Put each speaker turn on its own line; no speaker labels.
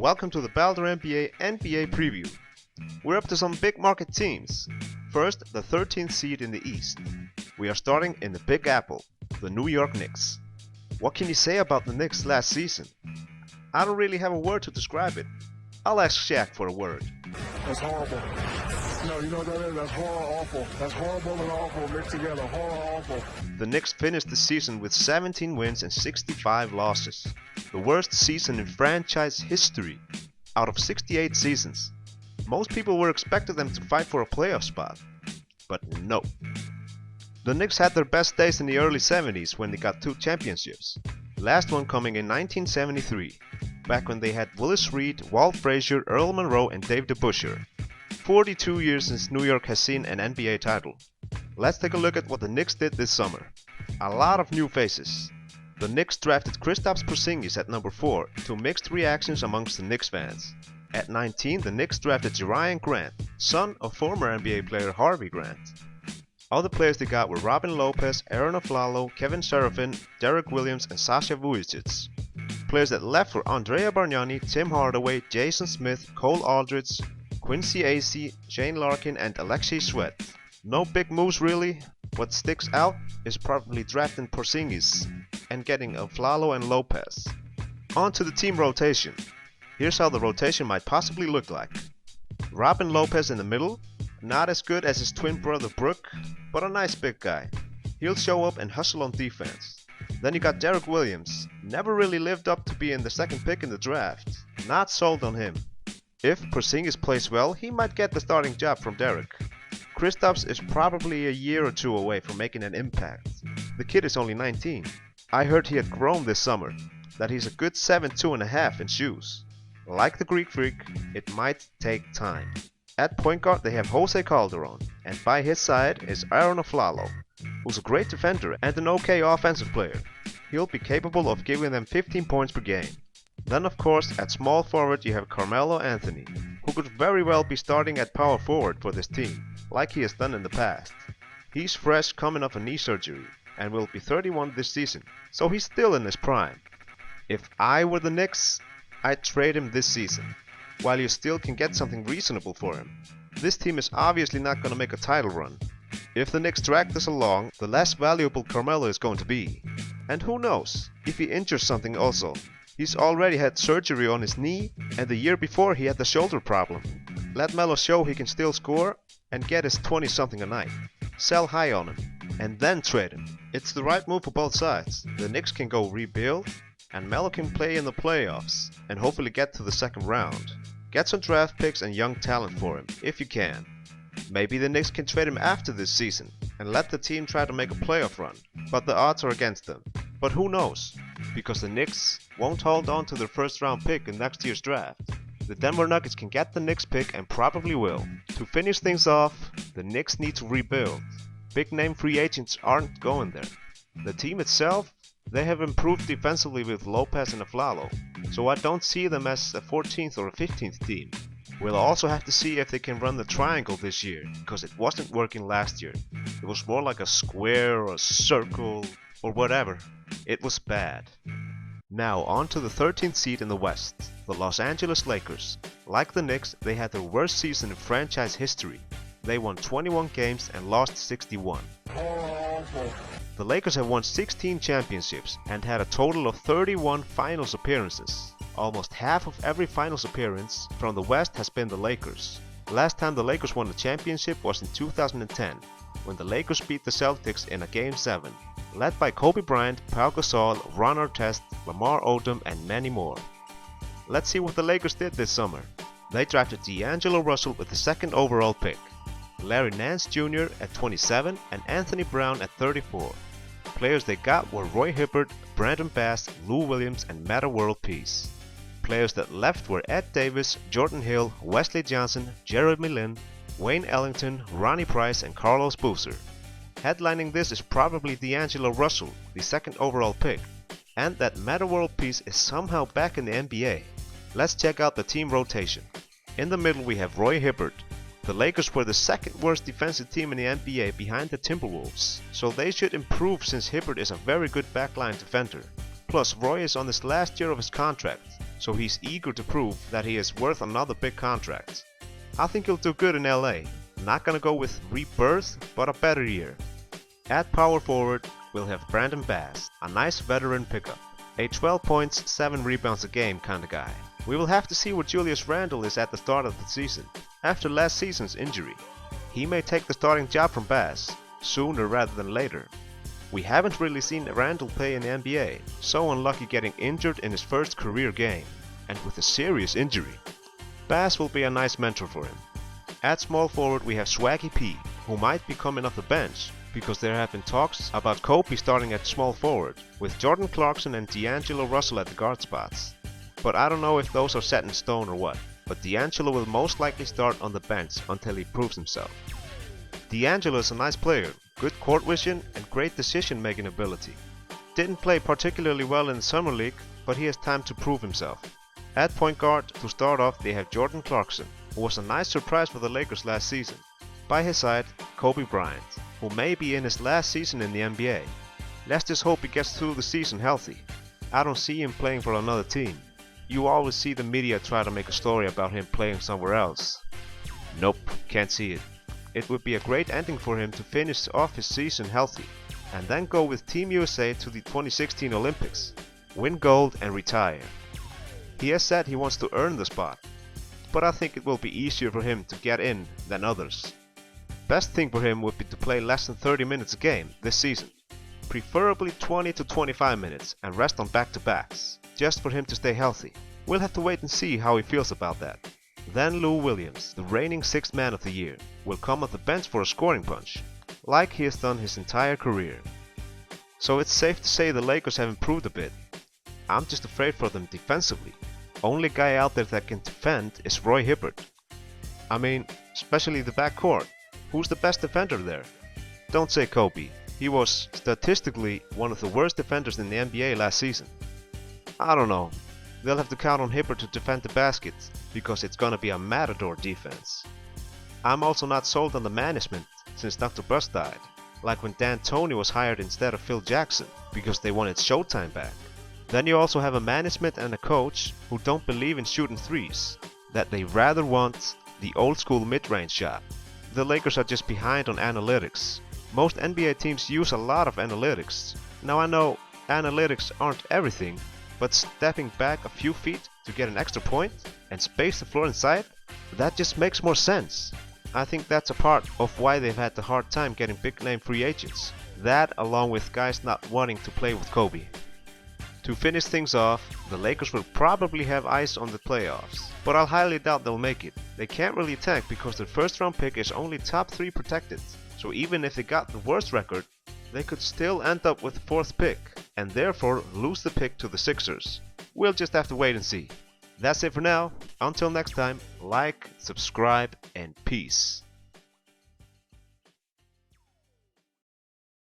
welcome to the BaldurNBA NBA preview. We're up to some big market teams. First, the 13th seed in the East. We are starting in the Big Apple, the New York Knicks. What can you say about the Knicks last season? I don't really have a word to describe it. I'll ask Shaq for a word.
That's horrible. No, you know what that is? That's awful. That's horrible and awful mixed together. Awful.
The Knicks finished the season with 17 wins and 65 losses. The worst season in franchise history out of 68 seasons. Most people were expecting them to fight for a playoff spot, but no. The Knicks had their best days in the early 70s when they got 2 championships. Last one coming in 1973, back when they had Willis Reed, Walt Frazier, Earl Monroe and Dave DeBusschere. 42 years since New York has seen an NBA title. Let's take a look at what the Knicks did this summer. A lot of new faces. The Knicks drafted Kristaps Porzingis at number 4 to mixed reactions amongst the Knicks fans. At 19, the Knicks drafted Jerian Grant, son of former NBA player Harvey Grant. Other players they got were Robin Lopez, Aaron Aflalo, Kevin Serafin, Derek Williams and Sasha Vujacic. Players that left were Andrea Bargnani, Tim Hardaway, Jason Smith, Cole Aldridge, Quincy Acey, Shane Larkin and Alexei Shved. No big moves really. What sticks out is probably drafting Porzingis and getting Aflalo and Lopez. On to the team rotation. Here's how the rotation might possibly look like. Robin Lopez in the middle, not as good as his twin brother Brook, but a nice big guy. He'll show up and hustle on defense. Then you got Derek Williams, never really lived up to being the second pick in the draft. Not sold on him. If Porzingis plays well, he might get the starting job from Derek. Kristaps is probably a year or 2 away from making an impact. The kid is only 19. I heard he had grown this summer, that he's a good 7'2.5" in shoes. Like the Greek Freak, it might take time. At point guard they have Jose Calderon, and by his side is Aaron Aflalo, who's a great defender and an okay offensive player. He'll be capable of giving them 15 points per game. Then of course at small forward you have Carmelo Anthony, who could very well be starting at power forward for this team, like he has done in the past. He's fresh coming off a knee surgery and will be 31 this season, so he's still in his prime. If I were the Knicks, I'd trade him this season, while you still can get something reasonable for him. This team is obviously not going to make a title run. If the Knicks drag this along, the less valuable Carmelo is going to be. And who knows, if he injures something also. He's already had surgery on his knee, and the year before he had the shoulder problem. Let Melo show he can still score and get his 20-something a night. Sell high on him, and then trade him. It's the right move for both sides. The Knicks can go rebuild, and Melo can play in the playoffs, and hopefully get to the second round. Get some draft picks and young talent for him, if you can. Maybe the Knicks can trade him after this season, and let the team try to make a playoff run, but the odds are against them. But who knows? Because the Knicks won't hold on to their first round pick in next year's draft. The Denver Nuggets can get the Knicks pick and probably will. To finish things off, the Knicks need to rebuild. Big name free agents aren't going there. The team itself, they have improved defensively with Lopez and Aflalo, so I don't see them as a 14th or a 15th team. We'll also have to see if they can run the triangle this year, because it wasn't working last year. It was more like a square or a circle or whatever. It was bad. Now on to the 13th seed in the West, the Los Angeles Lakers. Like the Knicks, they had their worst season in franchise history. They won 21 games and lost 61. The Lakers have won 16 championships and had a total of 31 finals appearances. Almost half of every finals appearance from the West has been the Lakers. Last time the Lakers won a championship was in 2010, when the Lakers beat the Celtics in a Game 7, led by Kobe Bryant, Pau Gasol, Ron Artest, Lamar Odom and many more. Let's see what the Lakers did this summer. They drafted D'Angelo Russell with the 2nd overall pick, Larry Nance Jr. at 27 and Anthony Brown at 34. Players they got were Roy Hibbert, Brandon Bass, Lou Williams and Metta World Peace. Players that left were Ed Davis, Jordan Hill, Wesley Johnson, Jeremy Lin, Wayne Ellington, Ronnie Price and Carlos Boozer. Headlining this is probably D'Angelo Russell, the 2nd overall pick, and that Metta World Peace is somehow back in the NBA. Let's check out the team rotation. In the middle we have Roy Hibbert. The Lakers were the 2nd worst defensive team in the NBA behind the Timberwolves, so they should improve since Hibbert is a very good backline defender. Plus Roy is on his last year of his contract, so he's eager to prove that he is worth another big contract. I think he'll do good in LA. Not gonna go with rebirth, but a better year. At power forward, we'll have Brandon Bass, a nice veteran pickup. A 12 points, 7 rebounds a game kinda guy. We will have to see where Julius Randle is at the start of the season, after last season's injury. He may take the starting job from Bass, sooner rather than later. We haven't really seen Randle play in the NBA, so unlucky getting injured in his first career game, and with a serious injury. Bass will be a nice mentor for him. At small forward we have Swaggy P, who might be coming off the bench, because there have been talks about Kobe starting at small forward, with Jordan Clarkson and D'Angelo Russell at the guard spots. But I don't know if those are set in stone or what, but D'Angelo will most likely start on the bench until he proves himself. D'Angelo is a nice player, good court vision and great decision making ability. Didn't play particularly well in the summer league, but he has time to prove himself. At point guard, to start off they have Jordan Clarkson, who was a nice surprise for the Lakers last season. By his side, Kobe Bryant, who may be in his last season in the NBA. Let's just hope he gets through the season healthy. I don't see him playing for another team. You always see the media try to make a story about him playing somewhere else. Nope, can't see it. It would be a great ending for him to finish off his season healthy, and then go with Team USA to the 2016 Olympics, win gold and retire. He has said he wants to earn the spot, but I think it will be easier for him to get in than others. Best thing for him would be to play less than 30 minutes a game this season, preferably 20 to 25 minutes and rest on back-to-backs, just for him to stay healthy. We'll have to wait and see how he feels about that. Then Lou Williams, the reigning 6th man of the year, will come off the bench for a scoring punch, like he has done his entire career. So it's safe to say the Lakers have improved a bit. I'm just afraid for them defensively. Only guy out there that can defend is Roy Hibbert. I mean, especially the backcourt. Who's the best defender there? Don't say Kobe. He was statistically one of the worst defenders in the NBA last season. I don't know. They'll have to count on Hibbert to defend the basket, because it's gonna be a matador defense. I'm also not sold on the management since Dr. Buss died, like when Dan Toney was hired instead of Phil Jackson, because they wanted Showtime back. Then you also have a management and a coach who don't believe in shooting threes, that they rather want the old school mid-range shot. The Lakers are just behind on analytics. Most NBA teams use a lot of analytics. Now I know analytics aren't everything, but stepping back a few feet to get an extra point and space the floor inside, that just makes more sense. I think that's a part of why they've had the hard time getting big name free agents. That along with guys not wanting to play with Kobe. To finish things off, the Lakers will probably have eyes on the playoffs, but I'll highly doubt they'll make it. They can't really tank because their first round pick is only top 3 protected, so even if they got the worst record, they could still end up with the 4th pick, and therefore lose the pick to the Sixers. We'll just have to wait and see. That's it for now. Until next time, like, subscribe, and peace.